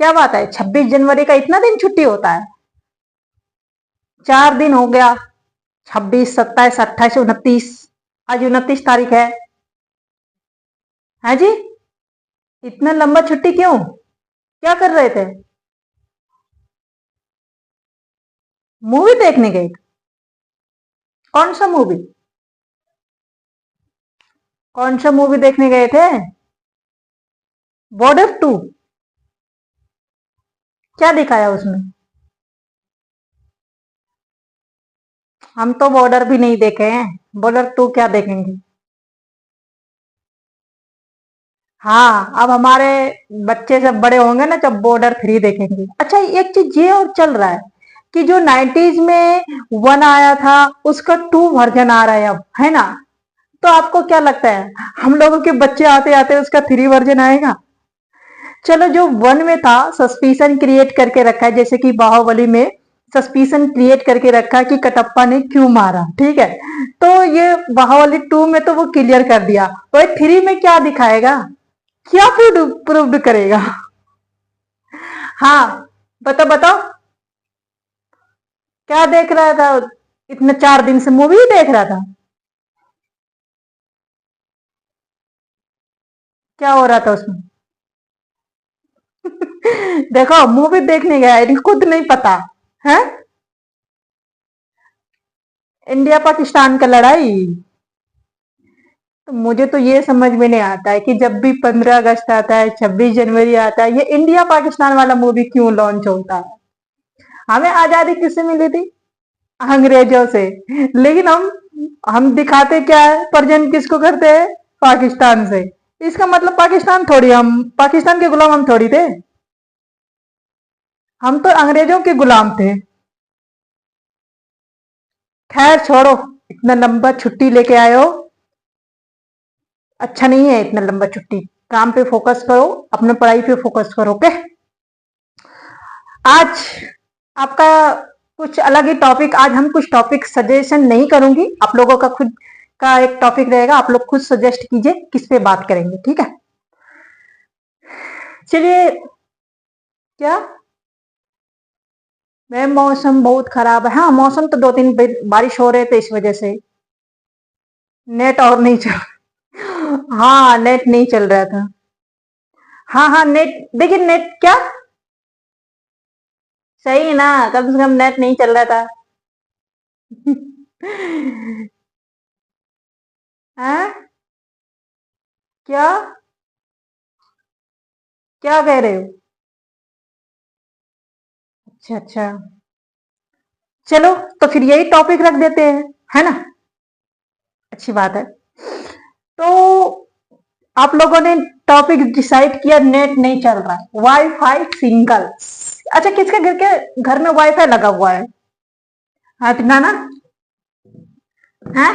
क्या बात है, 26 जनवरी का इतना दिन छुट्टी होता है? 4 दिन हो गया, 26, 27, 28, 29। आज 29 तारीख है जी। इतना लंबा छुट्टी क्यों? क्या कर रहे थे? मूवी देखने गए थे? कौन सा मूवी? कौन सा मूवी देखने गए थे? बॉर्डर 2? क्या दिखाया उसमें? हम तो बॉर्डर भी नहीं देखे हैं, बॉर्डर 2 क्या देखेंगे? हाँ, अब हमारे बच्चे सब बड़े होंगे ना, जब बॉर्डर 3 देखेंगे। अच्छा, एक चीज ये और चल रहा है कि जो 90s में 1 आया था, उसका 2 वर्जन आ रहा है अब, है ना? तो आपको क्या लगता है, हम लोगों के बच्चे आते आते उसका 3 वर्जन आएगा? चलो, जो 1 में था सस्पिशन क्रिएट करके रखा है, जैसे कि बाहुबली में सस्पिशन क्रिएट करके रखा है कि कटप्पा ने क्यों मारा, ठीक है? तो ये बाहुबली 2 में तो वो क्लियर कर दिया, तो 3 में क्या दिखाएगा? क्या प्रूव्ड करेगा? हाँ, बताओ बताओ। क्या देख रहा था? इतने 4 दिन से मूवी ही देख रहा था? क्या हो रहा था उसमें? देखो, मूवी देखने गया है, खुद नहीं पता है। इंडिया पाकिस्तान का लड़ाई। तो मुझे तो ये समझ में नहीं आता है कि जब भी 15 अगस्त आता है, 26 जनवरी आता है, ये इंडिया पाकिस्तान वाला मूवी क्यों लॉन्च होता है? हमें आजादी किससे मिली थी? अंग्रेजों से। लेकिन हम दिखाते क्या है, प्रेजेंट किसको करते हैं? पाकिस्तान से। इसका मतलब पाकिस्तान थोड़ी, हम पाकिस्तान के गुलाम हम थोड़ी थे। हम तो अंग्रेजों के गुलाम थे। खैर छोड़ो, इतना लंबा छुट्टी लेके आए हो, अच्छा नहीं है इतना लंबा छुट्टी। काम पे फोकस करो, अपने पढ़ाई पे फोकस करो, ओके? आज आपका कुछ अलग ही टॉपिक, आज हम कुछ टॉपिक सजेशन नहीं करूंगी, आप लोगों का खुद का एक टॉपिक रहेगा, आप लोग खुद सजेस्ट कीजिए किस पे बात करेंगे, ठीक है? चलिए। क्या? मैम, मौसम बहुत खराब है। हाँ, मौसम तो 2 दिन बारिश हो रहे थे, इस वजह से नेट और नहीं चल। हाँ, नेट नहीं चल रहा था। हाँ हाँ, नेट देखिए, नेट क्या सही है ना, कम से कम नेट नहीं चल रहा था। हैं? क्या? क्या कह रहे हो? अच्छा अच्छा, चलो, तो फिर यही टॉपिक रख देते हैं, है ना? अच्छी बात है। तो आप लोगों ने टॉपिक डिसाइड किया, नेट नहीं चल रहा है, वाईफाई सिंगल। अच्छा, किसके घर में वाईफाई लगा हुआ है? हाथ ना है।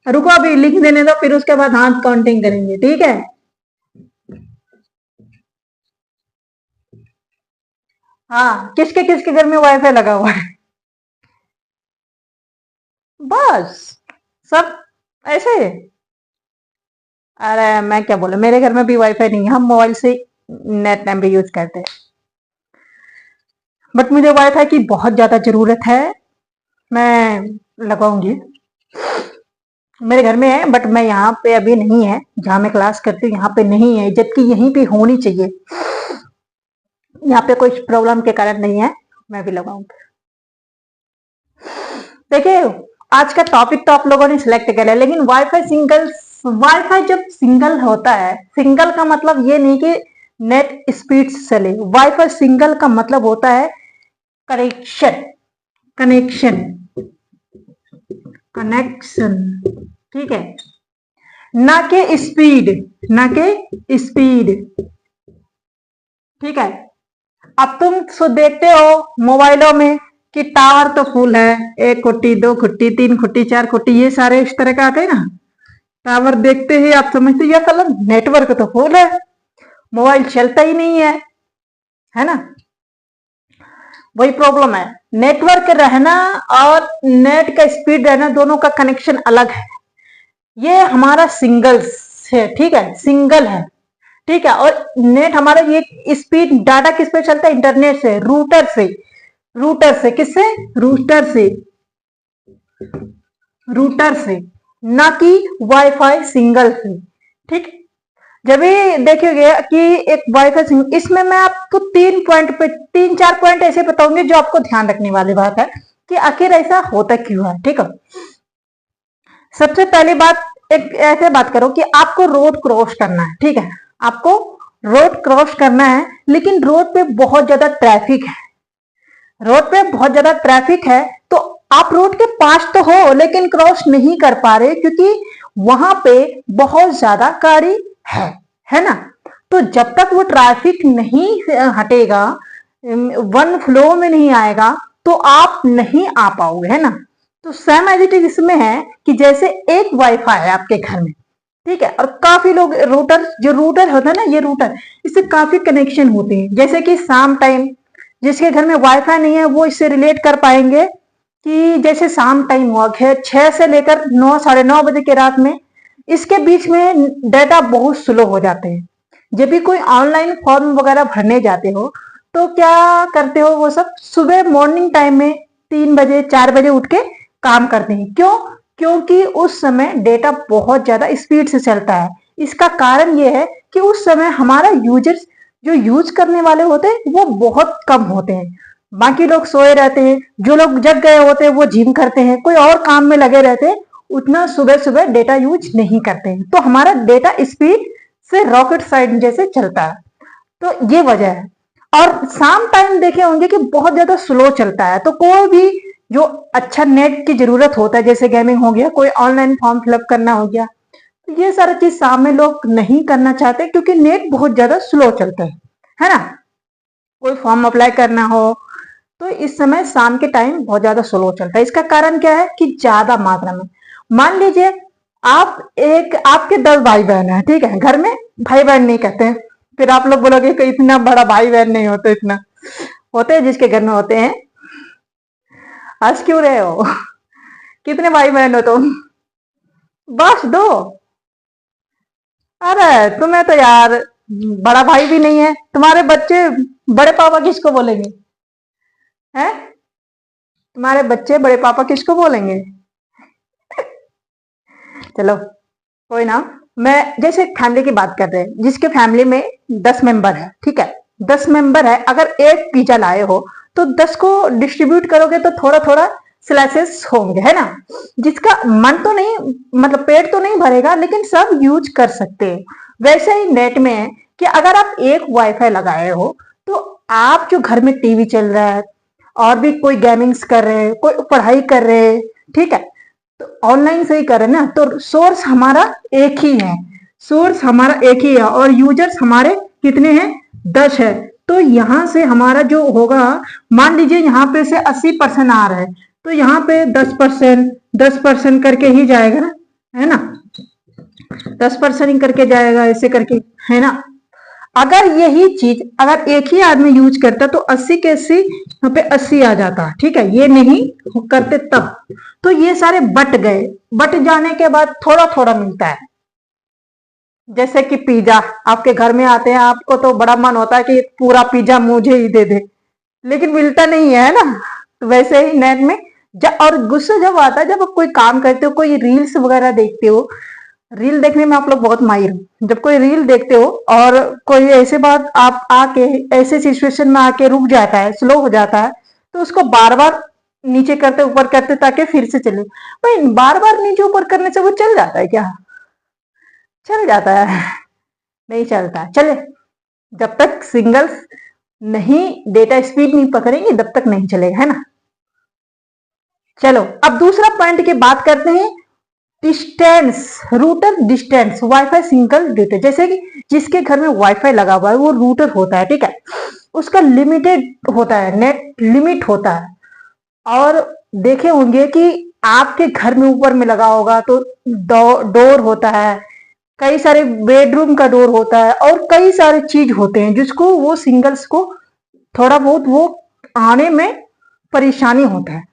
रुको, अभी लिख देने दो, फिर उसके बाद हाथ काउंटिंग करेंगे, ठीक है? हाँ, किसके किसके घर में वाईफाई लगा हुआ है? बस, सब ऐसे? अरे मैं क्या बोला, मेरे घर में भी वाईफाई नहीं है, हम मोबाइल से नेट भी यूज करते हैं। बट मुझे वाईफाई की बहुत ज्यादा जरूरत है, मैं लगाऊंगी। मेरे घर में है, बट मैं यहाँ पे अभी नहीं है, जहाँ मैं क्लास करती हूँ यहाँ पे नहीं है, जबकि यहीं पे होनी चाहिए। यहाँ पे कोई प्रॉब्लम के कारण नहीं है, मैं भी लगाऊंगी। देखिए, आज का टॉपिक तो आप लोगों ने सिलेक्ट किया है, लेकिन वाईफाई जब सिंगल होता है, सिंगल का मतलब ये नहीं कि नेट स्पीड से चले। वाईफाई सिंगल का मतलब होता है कनेक्शन, कनेक्शन, कनेक्शन, ठीक है? ना के स्पीड, ना के स्पीड, ठीक है? अब तुम सो देखते हो मोबाइलों में कि टावर तो फुल है, 1 खुट्टी, 2 खुट्टी, 3 खुट्टी, 4 खुट्टी, ये सारे इस तरह का आते हैं ना। टावर देखते ही आप समझते ये साला नेटवर्क तो फुल है, मोबाइल चलता ही नहीं है ना? वही प्रॉब्लम है, नेटवर्क रहना और नेट का स्पीड रहना, दोनों का कनेक्शन अलग है। ये हमारा सिंगल है, ठीक है? सिंगल है, ठीक है। और नेट हमारा ये स्पीड डाटा किस पे चलता है? इंटरनेट से, रूटर से। रूटर से किससे? रूटर से, रूटर से, ना कि वाईफाई सिंगल से। ठीक। जब भी देखिएगा कि एक वाईफाई सिंगल, इसमें मैं आपको 3 पॉइंट पे 3-4 पॉइंट ऐसे बताऊंगे जो आपको ध्यान रखने वाली बात है कि आखिर ऐसा होता क्यों है। ठीक है। सबसे पहली बात, एक ऐसे बात करो कि आपको रोड क्रॉस करना है। ठीक है, आपको रोड क्रॉस करना है, लेकिन रोड पे बहुत ज्यादा ट्रैफिक है। रोड पे बहुत ज्यादा ट्रैफिक है, तो आप रोड के पास तो हो लेकिन क्रॉस नहीं कर पा रहे क्योंकि वहां पे बहुत ज्यादा गाड़ी है ना। तो जब तक वो ट्रैफिक नहीं हटेगा, वन फ्लो में नहीं आएगा, तो आप नहीं आ पाओगे, है ना। तो सेम एज इट इज इसमें है कि जैसे एक वाईफाई है आपके घर में, ठीक है, और काफी लोग रूटर, जो रूटर होता है ना, ये रूटर, इससे काफी कनेक्शन होते हैं। जैसे कि शाम टाइम जिसके घर में वाईफाई नहीं है वो इससे रिलेट कर पाएंगे कि जैसे शाम टाइम हुआ 6 से लेकर 9, 9:30 बजे के रात में, इसके बीच में डाटा बहुत स्लो हो जाते हैं। जब भी कोई ऑनलाइन फॉर्म वगैरह भरने जाते हो तो क्या करते हो, वो सब सुबह मॉर्निंग टाइम में 3 बजे 4 बजे उठ के काम करते हैं। क्यों? क्योंकि उस समय डेटा बहुत ज्यादा स्पीड से चलता है। इसका कारण यह है कि उस समय हमारा यूजर्स, जो यूज करने वाले होते हैं वो बहुत कम होते हैं। बाकी लोग सोए रहते हैं, जो लोग जग गए होते हैं वो जिम करते हैं, कोई और काम में लगे रहते हैं, उतना सुबह सुबह डेटा यूज नहीं करते हैं। तो हमारा डेटा स्पीड से रॉकेट साइड जैसे चलता है। तो ये वजह है। और शाम टाइम देखे होंगे कि बहुत ज्यादा स्लो चलता है। तो कोई भी जो अच्छा नेट की जरूरत होता है, जैसे गेमिंग हो गया, कोई ऑनलाइन फॉर्म फिलअप करना हो गया, तो ये सारा चीज शाम में लोग नहीं करना चाहते क्योंकि नेट बहुत ज्यादा स्लो चलता है ना। कोई फॉर्म अप्लाई करना हो तो इस समय शाम के टाइम बहुत ज्यादा स्लो चलता है। इसका कारण क्या है कि ज्यादा मात्रा में, मान लीजिए आपके 10 भाई बहन है, ठीक है, घर में भाई बहन नहीं कहते हैं, फिर आप लोग बोलोगे कि इतना बड़ा भाई बहन नहीं होते, इतना होते हैं जिसके घर में होते हैं। हंस क्यों रहे हो? कितने भाई बहन हो तुम? बस 2? अरे तुम्हें तो यार बड़ा भाई भी नहीं है। तुम्हारे बच्चे बड़े पापा किसको बोलेंगे? हैं? तुम्हारे बच्चे बड़े पापा किसको बोलेंगे? चलो कोई ना। मैं जैसे फैमिली की बात कर रहे हैं, जिसके फैमिली में 10 मेंबर है, ठीक है, 10 मेंबर है, अगर एक पिज्जा लाए हो तो 10 को डिस्ट्रीब्यूट करोगे तो थोड़ा थोड़ा स्लाइसेस होंगे, है ना। जिसका मन तो नहीं, मतलब पेट तो नहीं भरेगा, लेकिन सब यूज कर सकते हैं। वैसे ही नेट में है कि अगर आप एक वाईफाई लगाए हो तो आप जो घर में टीवी चल रहा है और भी कोई गेमिंग्स कर रहे हैं, कोई पढ़ाई कर रहे हैं, ठीक है, तो ऑनलाइन से ही करें ना, तो सोर्स हमारा एक ही है। सोर्स हमारा एक ही है और यूजर्स हमारे कितने हैं? 10 है। तो यहां से हमारा जो होगा, मान लीजिए यहाँ पे से 80% आ रहा है, तो यहाँ पे 10%, 10% करके ही जाएगा ना, है ना, 10% ही करके जाएगा, ऐसे करके, है ना। अगर यही चीज अगर एक ही आदमी यूज करता तो 80 के 80 यहाँ पे 80 आ जाता, ठीक है, ये नहीं करते तब। तो ये सारे बट गए, बट जाने के बाद थोड़ा थोड़ा मिलता है। जैसे कि पिज्जा आपके घर में आते हैं, आपको तो बड़ा मन होता है कि पूरा पिज्जा मुझे ही दे दे, लेकिन मिलता नहीं है ना। तो वैसे ही नेट में और गुस्सा जब आता है, जब आप कोई काम करते हो, कोई रील्स वगैरह देखते हो, रील देखने में आप लोग बहुत माहिर हो। जब कोई रील देखते हो और कोई ऐसे बात आप आके ऐसे सिचुएशन में आके रुक जाता है, स्लो हो जाता है, तो उसको बार बार नीचे करते ऊपर करते ताकि फिर से चले। भाई बार बार नीचे ऊपर करने से वो चल जाता है क्या? चल जाता है? नहीं चलता। चले, जब तक सिंगल्स नहीं डेटा स्पीड नहीं पकड़ेंगे तब तक नहीं चलेगा, है ना। चलो अब दूसरा पॉइंट की बात करते हैं, distance, router distance, wifi single data. जैसे कि जिसके घर में वाईफाई लगा हुआ है वो रूटर होता है, ठीक है, उसका लिमिटेड होता है, नेट लिमिट होता है। और देखे होंगे कि आपके घर में ऊपर में लगा होगा तो डोर होता है, कई सारे बेडरूम का डोर होता है, और कई सारे चीज होते हैं जिसको वो सिंगल्स को थोड़ा बहुत वो आने में परेशानी होता है।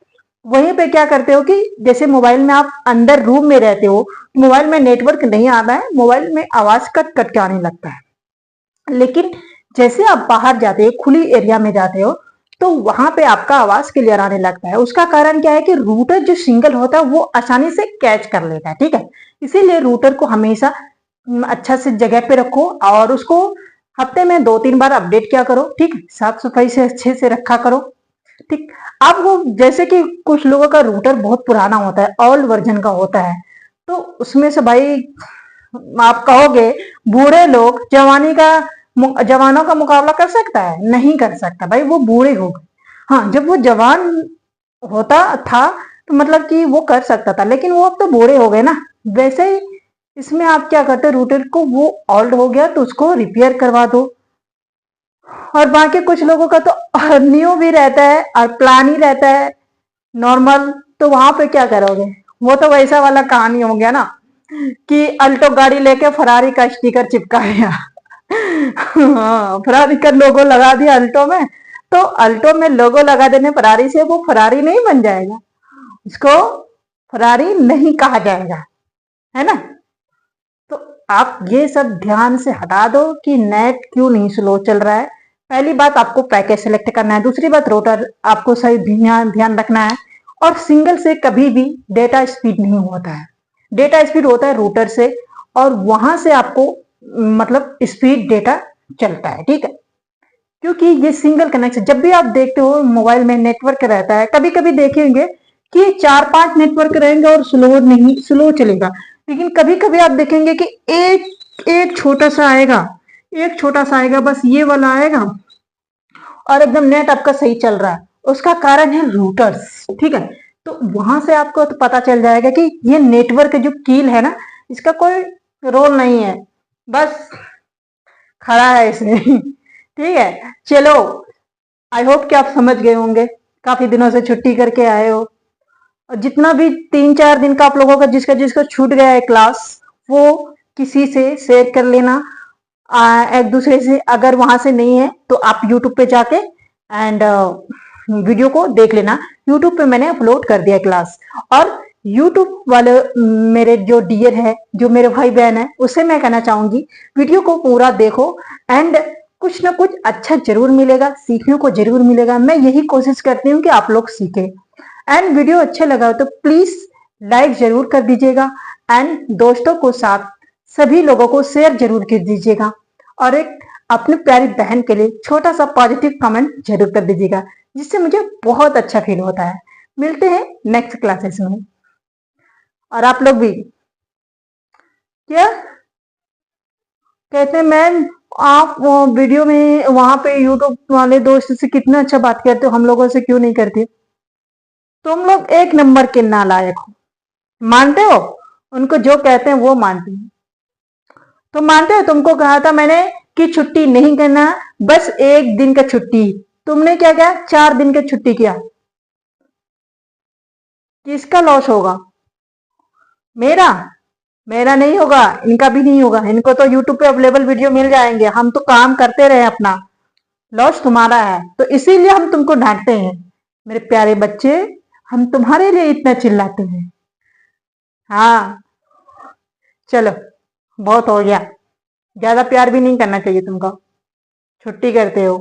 वहीं पे क्या करते हो कि जैसे मोबाइल में आप अंदर रूम में रहते हो, मोबाइल में नेटवर्क नहीं आता है, मोबाइल में आवाज कट कट के आने लगता है, लेकिन जैसे आप बाहर जाते हो, खुली एरिया में जाते हो, तो वहां पे आपका आवाज क्लियर आने लगता है। उसका कारण क्या है कि रूटर जो सिंगल होता है वो आसानी से कैच कर लेता है, ठीक है। इसीलिए रूटर को हमेशा अच्छा से जगह पे रखो और उसको हफ्ते में 2-3 बार अपडेट किया करो, ठीक। साफ सफाई से अच्छे से रखा करो, ठीक। अब वो जैसे कि कुछ लोगों का रूटर बहुत पुराना होता है, ओल्ड वर्जन का होता है, तो उसमें से भाई आप कहोगे बूढ़े लोग जवानों का मुकाबला कर सकता है? नहीं कर सकता भाई, वो बूढ़े हो गए। हाँ, जब वो जवान होता था तो मतलब कि वो कर सकता था, लेकिन वो अब तो बूढ़े हो गए ना। वैसे ही इसमें आप क्या करते, रूटर को वो ओल्ड हो गया तो उसको रिपेयर करवा दो। और बाकी कुछ लोगों का तो न्यू भी रहता है और प्लान ही रहता है नॉर्मल, तो वहां पे क्या करोगे? वो तो वैसा वाला कहानी हो गया ना कि अल्टो गाड़ी लेके फरारी का स्टिकर चिपका दिया। हाँ, फरारी का लोगो लगा दिया अल्टो में, तो अल्टो में लोगो लगा देने फरारी से वो फरारी नहीं बन जाएगा, उसको फरारी नहीं कहा जाएगा, है ना। तो आप ये सब ध्यान से हटा दो कि नेट क्यों नहीं स्लो चल रहा है। पहली बात आपको पैकेज सेलेक्ट करना है, दूसरी बात रोटर आपको सही ध्यान ध्यान रखना है। और सिंगल से कभी भी डेटा स्पीड नहीं होता है, डेटा स्पीड होता है रूटर से, और वहां से आपको मतलब स्पीड डेटा चलता है, ठीक है। क्योंकि ये सिंगल कनेक्शन, जब भी आप देखते हो मोबाइल में नेटवर्क रहता है, कभी कभी देखेंगे कि 4-5 नेटवर्क रहेंगे और स्लो चलेगा, लेकिन कभी कभी आप देखेंगे कि एक एक छोटा सा आएगा, एक छोटा सा आएगा, बस ये वाला आएगा और एकदम नेट आपका सही चल रहा है। उसका कारण है रूटर्स, ठीक है। तो वहां से आपको तो पता चल जाएगा कि ये नेटवर्क जो कील है ना, इसका कोई रोल नहीं है, बस खड़ा है इसमें। ठीक है, चलो, आई होप कि आप समझ गए होंगे। काफी दिनों से छुट्टी करके आए हो, और जितना भी 3-4 दिन का आप लोगों का जिसका जिसका छूट गया है क्लास, वो किसी से शेयर कर लेना। एक दूसरे से, अगर वहां से नहीं है तो आप यूट्यूब पे जाके एंड वीडियो को देख लेना। यूट्यूब पे मैंने अपलोड कर दिया क्लास, और यूट्यूब वाले मेरे जो डियर है, जो मेरे भाई बहन है, उससे मैं कहना चाहूंगी वीडियो को पूरा देखो, एंड कुछ ना कुछ अच्छा जरूर मिलेगा, सीखने को जरूर मिलेगा। मैं यही कोशिश करती हूँ कि आप लोग सीखें। एंड वीडियो अच्छा लगा तो प्लीज लाइक जरूर कर दीजिएगा, एंड दोस्तों को साथ सभी लोगों को शेयर जरूर कर दीजिएगा, और एक अपनी प्यारी बहन के लिए छोटा सा पॉजिटिव कमेंट जरूर कर दीजिएगा, जिससे मुझे बहुत अच्छा फील होता है। मिलते हैं नेक्स्ट क्लासेस में। और आप लोग भी क्या कहते हैं मैम, आप वीडियो में वहां पे यूट्यूब वाले दोस्त से कितना अच्छा बात करते हो, हम लोगों से क्यों नहीं करते? तुम लोग एक नंबर के नालायक हो। मानते हो? उनको जो कहते हैं वो मानते हैं। तुम मानते हो? तुमको कहा था मैंने कि छुट्टी नहीं करना, बस 1 दिन का छुट्टी। तुमने क्या किया? 4 दिन की छुट्टी किया। किसका लॉस होगा? मेरा? मेरा नहीं होगा, इनका भी नहीं होगा। इनको तो यूट्यूब पे अवेलेबल वीडियो मिल जाएंगे, हम तो काम करते रहे अपना। लॉस तुम्हारा है, तो इसीलिए हम तुमको डांटते हैं। मेरे प्यारे बच्चे, हम तुम्हारे लिए इतना चिल्लाते हैं। हाँ, चलो, बहुत हो गया। ज्यादा प्यार भी नहीं करना चाहिए तुमको। छुट्टी करते हो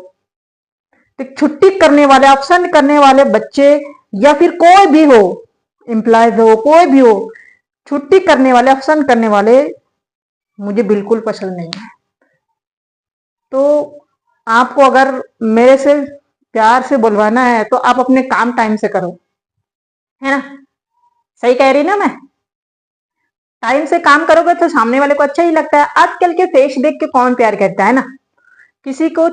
तो छुट्टी करने वाले, ऑप्शन करने वाले बच्चे, या फिर कोई भी हो, एम्प्लॉयज हो, कोई भी हो, छुट्टी करने वाले, ऑप्शन करने वाले मुझे बिल्कुल पसंद नहीं है। तो आपको अगर मेरे से प्यार से बुलवाना है तो आप अपने काम टाइम से करो, है ना। सही कह रही ना मैं? टाइम से काम करोगे तो सामने वाले को अच्छा ही लगता है। आजकल के फेस देख के कौन प्यार करता है ना। किसी को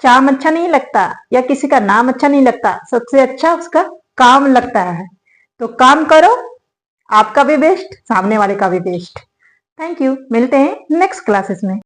चाम अच्छा नहीं लगता या किसी का नाम अच्छा नहीं लगता, सबसे अच्छा उसका काम लगता है। तो काम करो, आपका भी बेस्ट, सामने वाले का भी बेस्ट। थैंक यू, मिलते हैं नेक्स्ट क्लासेस में।